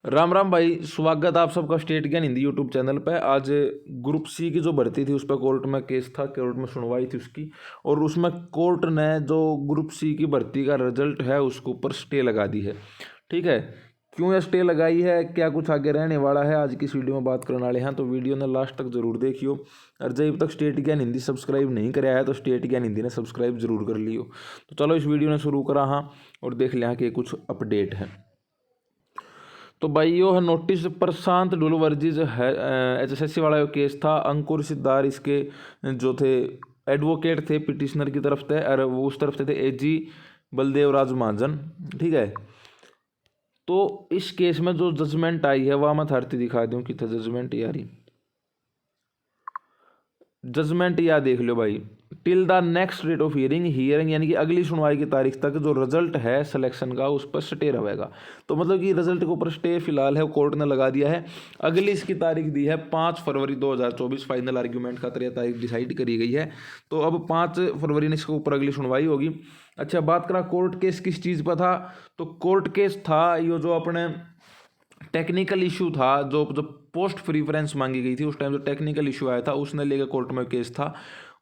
राम राम भाई, स्वागत आप सबका स्टेट ज्ञान हिंदी यूट्यूब चैनल पे। आज ग्रुप सी की जो भर्ती थी उस पर कोर्ट में केस था, कोर्ट में सुनवाई थी उसकी, और उसमें कोर्ट ने जो ग्रुप सी की भर्ती का रिजल्ट है उसके ऊपर स्टे लगा दी है। ठीक है, क्यों यह स्टे लगाई है, क्या कुछ आगे रहने वाला है, आज की इस वीडियो में बात करने वाले हैं। तो वीडियो ने लास्ट तक जरूर देखियो। और जब तक स्टेट ज्ञान हिंदी सब्सक्राइब नहीं कराया है तो स्टेट ज्ञान हिंदी ने सब्सक्राइब जरूर कर लियो। तो चलो इस वीडियो ने शुरू करा हाँ, और देख लिया कि कुछ अपडेट है। तो भाई यो है नोटिस प्रशांत डुल वर्जिज है, HSSC वाला जो केस था। अंकुर सिद्धार इसके जो थे एडवोकेट थे पिटिशनर की तरफ थे, और वो उस तरफ से थे AG बलदेव राज महाजन। ठीक है, तो इस केस में जो जजमेंट आई है वह मैं थारती दिखा दूँ कि था जजमेंट यारी। जजमेंट या देख लो भाई, till the next date of hearing यानी कि अगली सुनवाई की तारीख तक जो रिजल्ट है सिलेक्शन का उस पर स्टे रहेगा। तो मतलब कि रिजल्ट के ऊपर स्टे फिलहाल है कोर्ट ने लगा दिया है। अगली इसकी तारीख दी है 5 फरवरी 2024, फाइनल आर्ग्यूमेंट का तारीख डिसाइड करी गई है। तो अब 5 फरवरी ने इसके ऊपर अगली सुनवाई होगी। अच्छा, बात करा कोर्ट केस किस चीज़ पर था, तो कोर्ट केस था ये जो अपने टेक्निकल इशू था, जो पोस्ट प्रीफरेंस मांगी गई थी उस टाइम जो टेक्निकल इशू आया था उसने लेकर कोर्ट में केस था,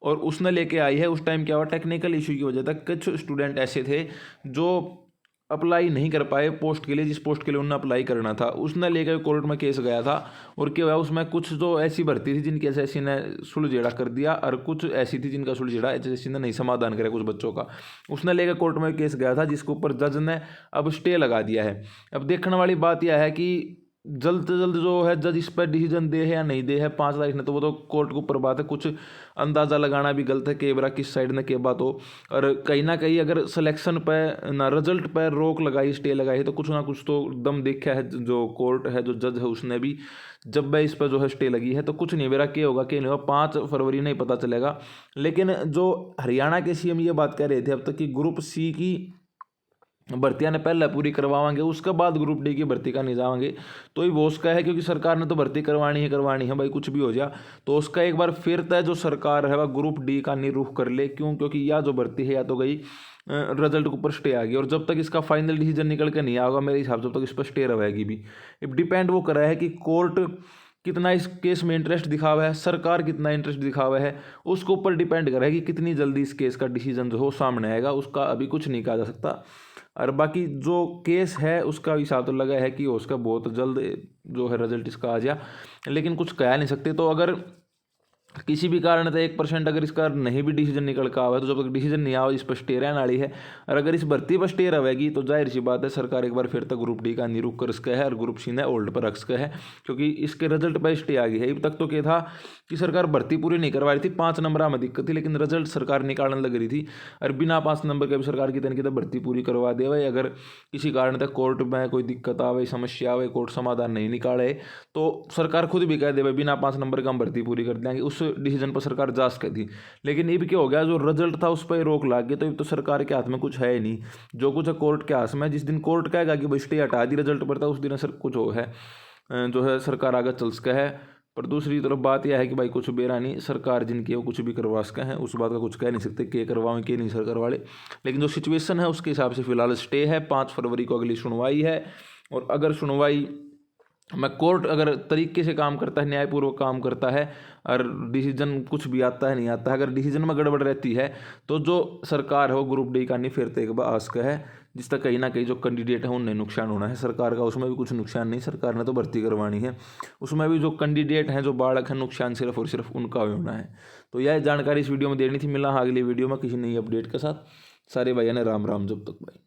और उसने लेके आई है। उस टाइम क्या हुआ, टेक्निकल इशू की वजह तक कुछ स्टूडेंट ऐसे थे जो अप्लाई नहीं कर पाए पोस्ट के लिए, जिस पोस्ट के लिए उन्हें अप्लाई करना था, उसने लेकर कोर्ट में केस गया था। और क्या हुआ, उसमें कुछ जो ऐसी भर्ती थी जिनकी HSSC ने सुलझेड़ा कर दिया, और कुछ ऐसी थी जिनका सुलझेड़ा HSSC ने नहीं समाधान करा कुछ बच्चों का, उसने लेकर कोर्ट में केस गया था, जिसके ऊपर जज ने अब स्टे लगा दिया है। अब देखने वाली बात यह है कि जल्द से जल्द जो है जज इस पर डिसीजन दे है या नहीं दे है 5 तारीख ने, तो वो तो कोर्ट के ऊपर बात है। कुछ अंदाज़ा लगाना भी गलत है कि बरा किस साइड ने के बात हो। और कहीं ना कहीं अगर सिलेक्शन पर ना रिजल्ट पर रोक लगाई, स्टे लगाई है, तो कुछ ना कुछ तो दम देखा है जो कोर्ट है, जो जज है उसने भी, जब भाई इस पर जो है स्टे लगी है। तो कुछ नहीं मेरा क्या होगा क्या नहीं होगा 5 फरवरी नहीं पता चलेगा। लेकिन जो हरियाणा के CM ये बात कह रहे थे अब तक कि ग्रुप सी की भर्तियां ने पहले पूरी करवाएंगे, उसके बाद ग्रुप डी की भर्ती का नहीं जाएंगे। तो ये वो उसका है, क्योंकि सरकार ने तो भर्ती करवानी है भाई, कुछ भी हो जाए। तो उसका एक बार फिर तय जो सरकार है वह ग्रुप डी का नहीं रुख कर ले। क्यों? क्योंकि यह जो भर्ती है या तो गई रिजल्ट के ऊपर स्टे आ गई, और जब तक इसका फाइनल डिसीजन निकल के नहीं आएगा मेरे हिसाब से जब तक इस पर स्टे रहेगी भी। अब डिपेंड वो कर रहा है कि कोर्ट कितना इस केस में इंटरेस्ट दिखावा है, सरकार कितना इंटरेस्ट दिखावा है, उसके ऊपर डिपेंड कर रहा है कि कितनी जल्दी इस केस का डिसीजन जो हो सामने आएगा। उसका अभी कुछ नहीं कहा जा सकता। और बाकी जो केस है उसका हिसाब तो लगा है कि उसका बहुत जल्द जो है रिजल्ट इसका आ जाए, लेकिन कुछ कह नहीं सकते। तो अगर किसी भी कारण से 1% अगर इसका नहीं भी डिसीजन निकल का आवा, तो जब तक डिसीजन नहीं आवा इस पर स्टे रहने वाली है। और अगर इस भर्ती पर स्टे रहेगी तो जाहिर सी बात है सरकार एक बार फिर तक ग्रुप डी का नहीं रुक कर सका है, और ग्रुप सी ने होल्ड पर रख सका है, क्योंकि इसके रिजल्ट पर स्टे आ गई है। अब तक तो क्या था कि सरकार भर्ती पूरी नहीं करवा रही थी, 5 नंबर में दिक्कत थी, लेकिन रिजल्ट सरकार निकालने लग रही थी। और बिना 5 नंबर के भी सरकार की तरीके से भर्ती पूरी करवा दे भाई। अगर किसी कारण तक कोर्ट में कोई दिक्कत आवे, समस्या आवे, कोर्ट समाधान नहीं निकाले, तो सरकार खुद भी कह दे भाई बिना 5 नंबर का हम भर्ती पूरी कर देंगे, उस डिसीजन पर सरकार जांच कर दी। लेकिन अब क्या हो गया, जो रिजल्ट था उस पर रोक लग गई। तो अब तो सरकार के हाथ में कुछ है ही नहीं, जो कुछ है कोर्ट के हाथ में। जिस दिन कोर्ट कहेगा कि भाई स्टे हटा दी रिजल्ट पर था, उस दिन सर कुछ हो है जो है सरकार आगे चल सका है। पर दूसरी तरफ बात यह है कि भाई कुछ बेरा नहीं, सरकार जिनकी है वो कुछ भी करवा सका है, उस बात का कुछ कह नहीं सकते के करवाएं के नहीं सरकार वाले। लेकिन जो सिचुएशन है उसके हिसाब से फिलहाल स्टे है, 5 फरवरी को अगली सुनवाई है। और अगर सुनवाई में कोर्ट अगर तरीके से काम करता है, न्यायपूर्वक काम करता है, और डिसीजन कुछ भी आता है नहीं आता है, अगर डिसीजन में गड़बड़ रहती है, तो जो सरकार है वो ग्रुप डी का नहीं फिर एक बार आस्क है, जिस तक कहीं ना कहीं जो कैंडिडेट है उन्हें नुकसान होना है। सरकार का उसमें भी कुछ नुकसान नहीं, सरकार ने तो भर्ती करवानी है, उसमें भी जो कैंडिडेट हैं, जो बालक हैं, नुकसान सिर्फ और सिर्फ उनका होना है। तो यह जानकारी इस वीडियो में देनी थी। मिला अगली वीडियो में किसी नई अपडेट के साथ। सारे भाइयों ने राम राम जब तक भाई।